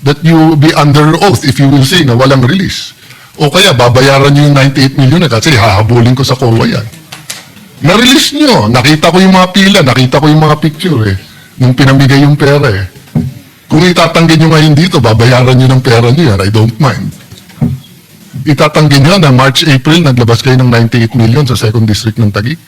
that you be under oath if you will say na walang release. O kaya babayaran nyo yung 98 million na kasi hahabulin ko sa COA yan. Na-release nyo. Nakita ko yung mga pila, nakita ko yung mga picture eh. Nung pinamigay yung pera eh. Kung itatanggi nyo ngayon dito, babayaran nyo ng pera nyo yan. I don't mind. Itatanggi nyo na March, April, naglabas kayo ng 98 million sa 2nd District ng Taguig.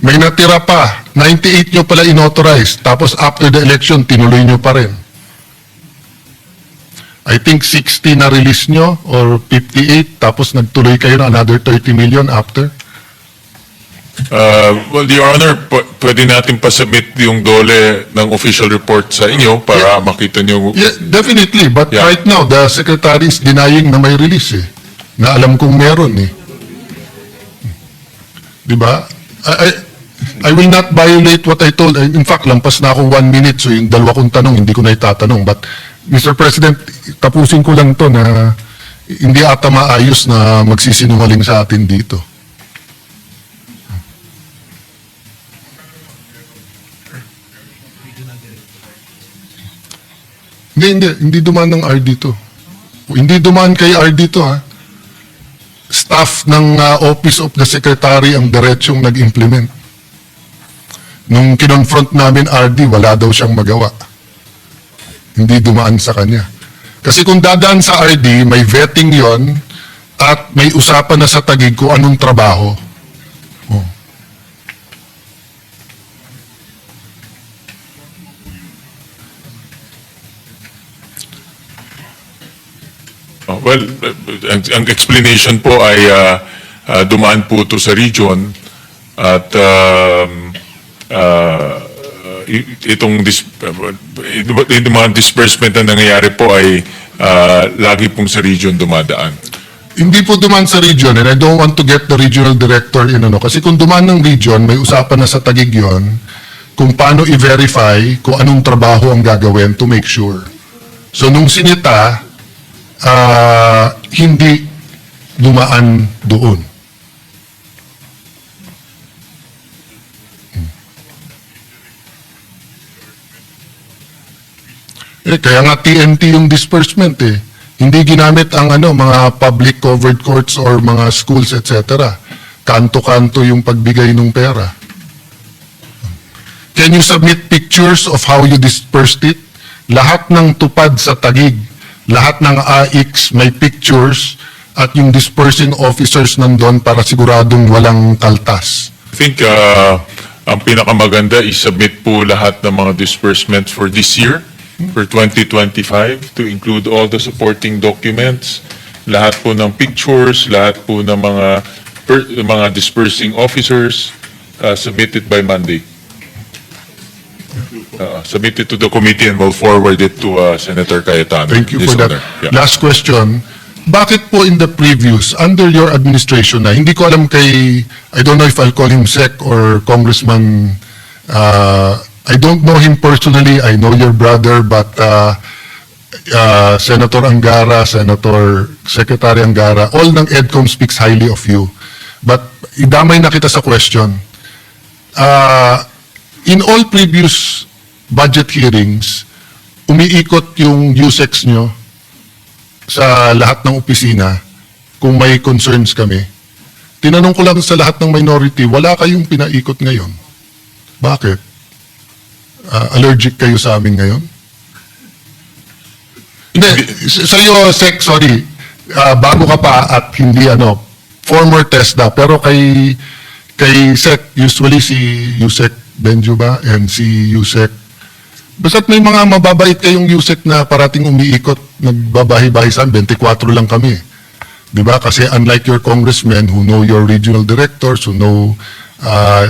May natira pa. 98 nyo pala inauthorize. Tapos after the election, tinuloy nyo pa rin. I think 60 na release nyo or 58. Tapos nagtuloy kayo ng another 30 million after. Well, Your Honor, pwede natin pasubmit yung DOLE ng official report sa inyo para makita nyo. Yeah, definitely. But Yeah. right now, the secretary is denying na may release eh. Na alam kong meron eh. Diba? I will not violate what I told. In fact, lampas na akong 1 minute, so yung dalawa kong tanong, hindi ko na itatanong. But, Mr. President, tapusin ko lang to na hindi ata maayos na magsisinungaling sa atin dito. Hindi dumaan ng RD to. Hindi dumaan kay RD to, ha? Staff ng Office of the Secretary ang diretsyong nag-implement. Nung kinonfront namin RD, wala daw siyang magawa. Hindi dumaan sa kanya. Kasi kung dadaan sa RD, may vetting yon at may usapan na sa Taguig kung anong trabaho. Oh. Well, ang explanation po ay dumaan po to sa region at itong mga disbursement na nangyayari po ay lagi pong sa region dumadaan. Hindi po dumaan sa region and I don't want to get the regional director in ano. Kasi kung dumaan ng region, may usapan na sa Taguig yun kung paano i-verify kung anong trabaho ang gagawin to make sure. So nung sinita, hindi dumaan doon. Kaya nga TNT yung disbursement eh. Hindi ginamit ang mga public covered courts or mga schools, etc. Kanto-kanto yung pagbigay ng pera. Can you submit pictures of how you dispersed it? Lahat ng tupad sa Taguig, lahat ng AIX may pictures at yung dispersing officers nandun para siguradong walang kaltas. I think ang pinakamaganda is-submit po lahat ng mga disbursements for this year, for 2025, to include all the supporting documents, lahat po ng pictures, lahat po ng mga dispersing officers, submitted by Monday. Submitted to the committee and we'll forward it to Senator Cayetano. Thank you This for that. honor. Yeah. Last question. Bakit po in the previous, under your administration na, hindi ko alam kay, I don't know if I'll call him Sec or Congressman, I don't know him personally, I know your brother, but Senator Angara, Senator Secretary Angara, all ng EDCOM speaks highly of you. But idamay na kita sa question. In all previous budget hearings, umiikot yung USEX nyo sa lahat ng opisina kung may concerns kami. Tinanong ko lang sa lahat ng minority, wala kayong pinaikot ngayon. Bakit? Allergic kayo sa amin ngayon? Hindi, sa'yo, Sec, sorry, bago ka pa at hindi former TESDA, pero kay Sec, usually si Yusek Benjo ba and si Yusek, basta't may mga mababait kayong Yusek na parating umiikot, nagbabahay-bahay saan, 24 lang kami. Diba? Kasi unlike your congressmen who know your regional directors, who know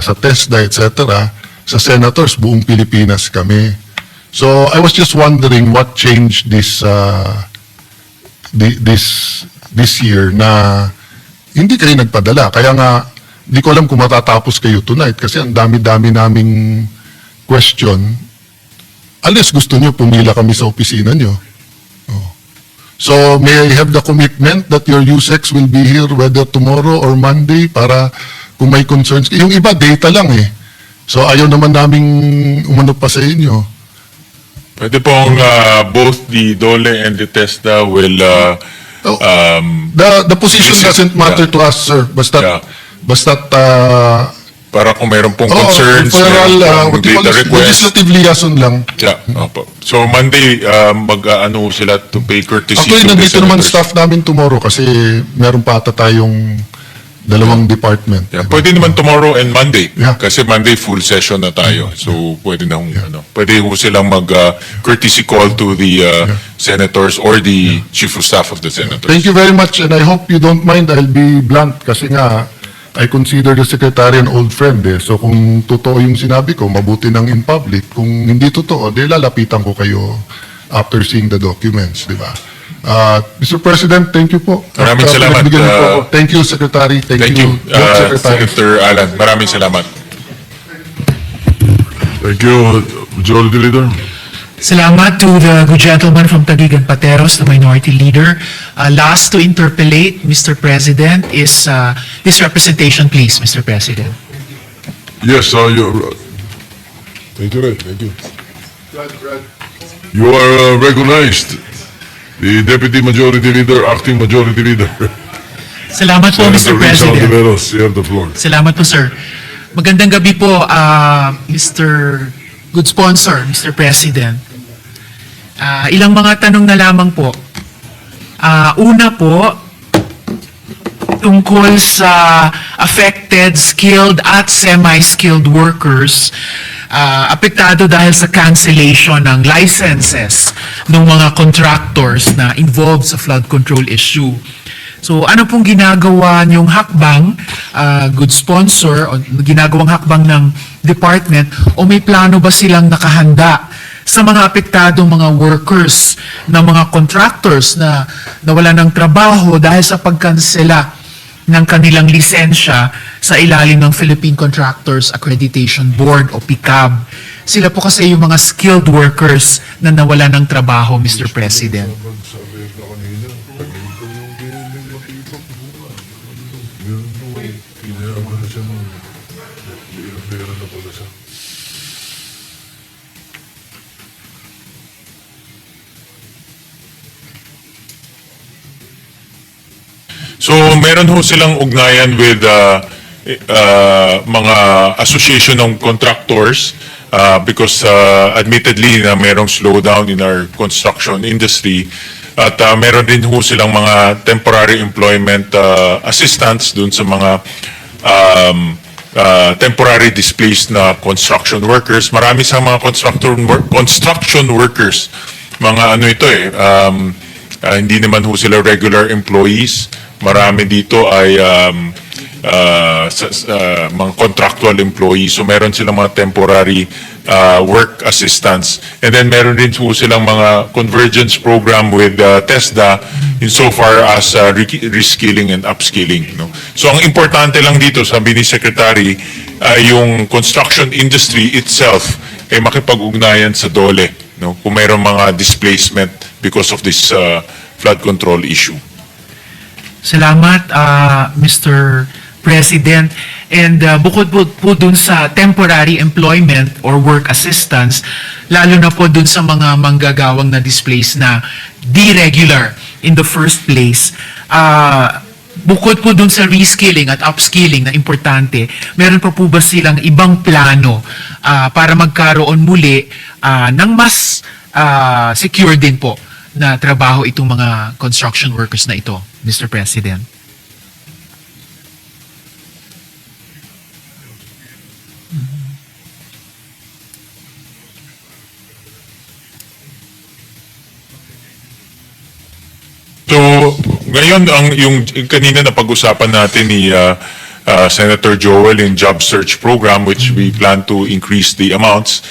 sa TESDA, etc., sa senators, buong Pilipinas kami. So, I was just wondering what changed this year na hindi kayo nagpadala. Kaya nga, di ko alam kung matatapos kayo tonight kasi ang dami-dami naming question. Unless gusto nyo, pumila kami sa opisina nyo. Oh. So may I have the commitment that your USEX will be here whether tomorrow or Monday para kung may concerns. Yung iba, data lang eh. So ayaw naman naming umano pa sa inyo. Pwede pong both the DOLE and the TESDA will The position Visit, doesn't matter yeah. to us, sir. Yeah. Basta't para kung mayroon pong oo, concerns, referral, mayroon what pong do you call data this? request. Legislative liaison lang. Yeah, opo. So Monday, mag-ano sila to pay courtesy Actually, to the nandito naman senators. staff namin tomorrow kasi meron pa ata tayong dalawang department. Yeah, pwede naman tomorrow and Monday. Yeah. Kasi Monday full session na tayo. So pwede na pwede ho silang mag-courtesy call to the senators or the chief of staff of the senators. Thank you very much and I hope you don't mind. I'll be blunt kasi nga I consider the secretary an old friend eh. So kung totoo yung sinabi ko, mabuti nang in public. Kung hindi totoo, di lalapitan ko kayo after seeing the documents, di ba? Mr. President, thank you po. Maraming At, salamat, pinagbigyan niyo po ako. Thank you, Secretary. Thank you, both Secretaries. Senator Alan. Maraming salamat. Thank you, Majority Leader. Salamat to the good gentleman from Taguig and Pateros, the Minority Leader. Last to interpellate, Mr. President, is this representation, please, Mr. President. Yes, thank you, Red. Thank you. You are recognized. The Deputy Majority Leader, Acting Majority Leader. Salamat po, Mr. Senator Rizal President. Tiveros, you have the floor. Salamat po, sir. Magandang gabi po, Mr. Good Sponsor, Mr. President. Ilang mga tanong na lamang po. Una po, tungkol sa affected skilled at semi-skilled workers, apektado dahil sa cancellation ng licenses ng mga contractors na involved sa flood control issue. So ano pong ginagawa niyong hakbang, good sponsor, o ginagawang hakbang ng department, o may plano ba silang nakahanda sa mga apektadong mga workers, na mga contractors na nawala ng trabaho dahil sa pagkansela ng kanilang lisensya sa ilalim ng Philippine Contractors Accreditation Board o PICAB. Sila po kasi yung mga skilled workers na nawala ng trabaho, Mr. President. So meron ho silang ugnayan with mga association ng contractors because admittedly na merong slowdown in our construction industry at meron din ho silang mga temporary employment assistance dun sa mga temporary displaced na construction workers. Marami sa mga construction workers, mga ano ito hindi naman ho sila regular employees. Marami dito ay mga contractual employees. So meron silang mga temporary work assistance. And then meron din po silang mga convergence program with TESDA insofar as reskilling and upskilling. No? So ang importante lang dito, sabi ni Secretary, yung construction industry itself ay makipag-ugnayan sa DOLE. No? Kung meron mga displacement because of this flood control issue. Salamat, Mr. President. And bukod po dun sa temporary employment or work assistance, lalo na po dun sa mga manggagawang na displaced na deregular in the first place, bukod po dun sa reskilling at upskilling na importante, meron pa po ba silang ibang plano para magkaroon muli ng mas secure din po na trabaho itong mga construction workers na ito, Mr. President? So, ngayon yung kanina na pag-usapan natin ni Senator Joel in job search program which we plan to increase the amounts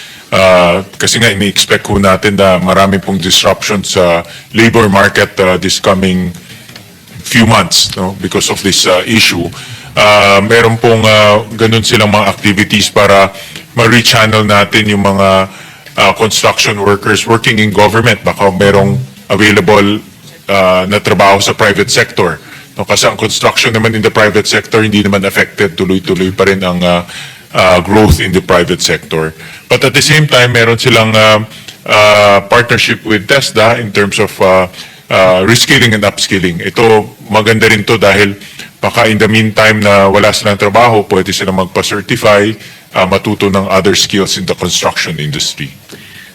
kasi nga ini-expect ho natin na marami pong disruption sa labor market this coming few months because of this issue. Meron pong ganun silang mga activities para ma-rechannel natin yung mga construction workers working in government. Baka merong available na trabaho sa private sector. No, kasi ang construction naman in the private sector hindi naman affected, tuloy-tuloy pa rin ang growth in the private sector. But at the same time, meron silang partnership with TESDA in terms of reskilling and upskilling. Ito, maganda rin to dahil baka in the meantime na wala silang trabaho, pwede silang magpa-certify, matuto ng other skills in the construction industry.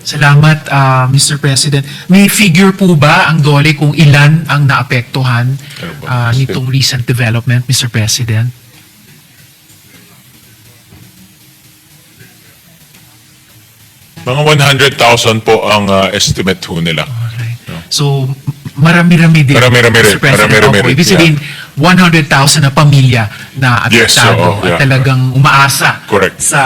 Salamat, Mr. President. May figure po ba ang DOLE kung ilan ang naapektuhan nitong recent development, Mr. President? Mga 100,000 po ang estimate ho nila. Alright. So, marami-rami din, Marami-rami rin. Mr. President. Marami-rami Opo, rin, ibig sabihin, 100,000 na pamilya na Yes, apektado oo, at yeah. talagang umaasa Correct. sa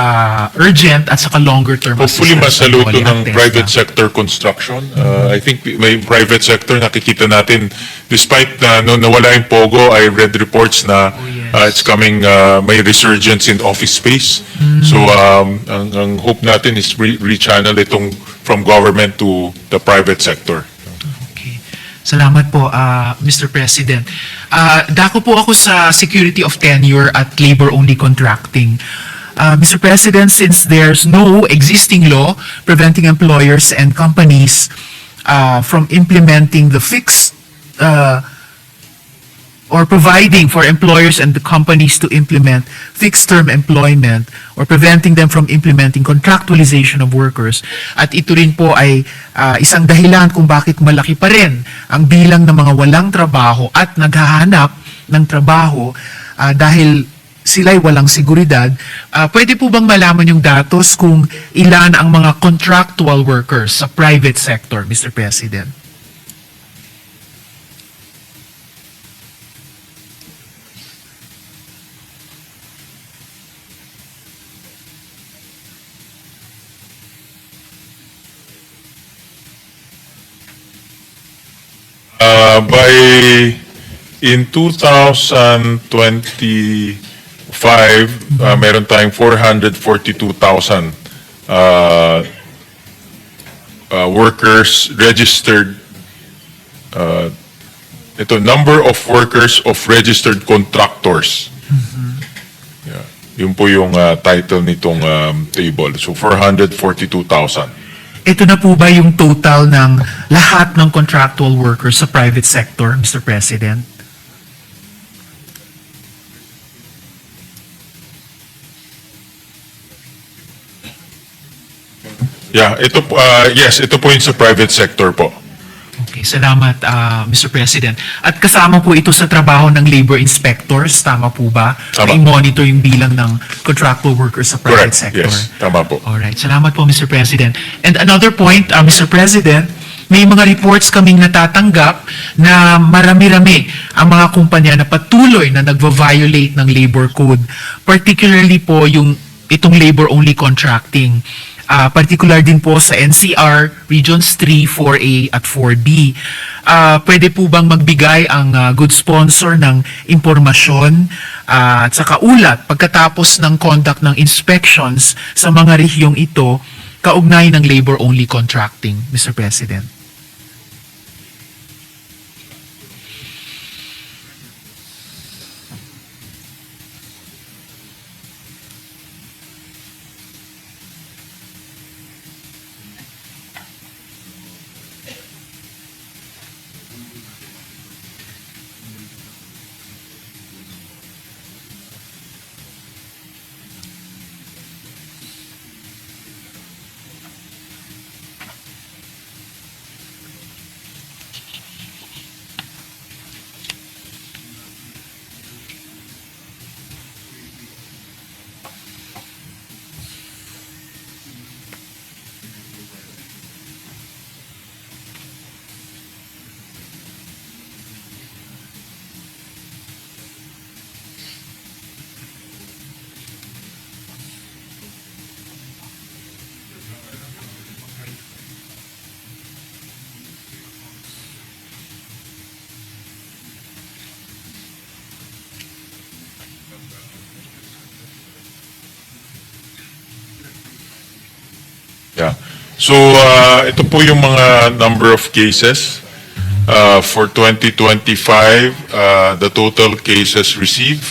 urgent at saka longer term Hopefully assistance masaluto DOLE ng at TESDA. private sector construction. I think may private sector nakikita natin despite na nawala yung POGO, I read reports na yes. it's coming may resurgence in office space. So ang hope natin is rechannel itong from government to the private sector. Okay. Salamat po, Mr. President. Dako po ako sa security of tenure at labor-only contracting. Mr. President, since there's no existing law preventing employers and companies from implementing the fixed or providing for employers and the companies to implement fixed-term employment or preventing them from implementing contractualization of workers. At ito rin po ay isang dahilan kung bakit malaki pa rin ang bilang ng mga walang trabaho at naghahanap ng trabaho dahil sila'y walang seguridad. Pwede po bang malaman yung datos kung ilan ang mga contractual workers sa private sector, Mr. President? By in 2025, meron tayong 442,000 workers registered. Ito, number of workers of registered contractors. Yeah. Yun po yung title nitong table. So 442,000. Ito na po ba yung total ng lahat ng contractual workers sa private sector, Mr. President? Yeah, ito po, yes, ito po yung sa private sector po. Okay, salamat, Mr. President. At kasama po ito sa trabaho ng labor inspectors, tama po ba? Tama. Na i-monitor yung bilang ng contractual workers sa private Correct, sector. yes, tama po. Alright, salamat po, Mr. President. And another point, Mr. President, may mga reports kaming natatanggap na marami-rami ang mga kumpanya na patuloy na nagva-violate ng labor code. Particularly po yung itong labor-only contracting. Particular din po sa NCR, Regions 3, 4A at 4B. Pwede po bang magbigay ang good sponsor ng impormasyon at saka ulat pagkatapos ng conduct ng inspections sa mga rehiyong ito kaugnay ng labor-only contracting, Mr. President? Yeah. So, ito po yung mga number of cases For 2025, the total cases received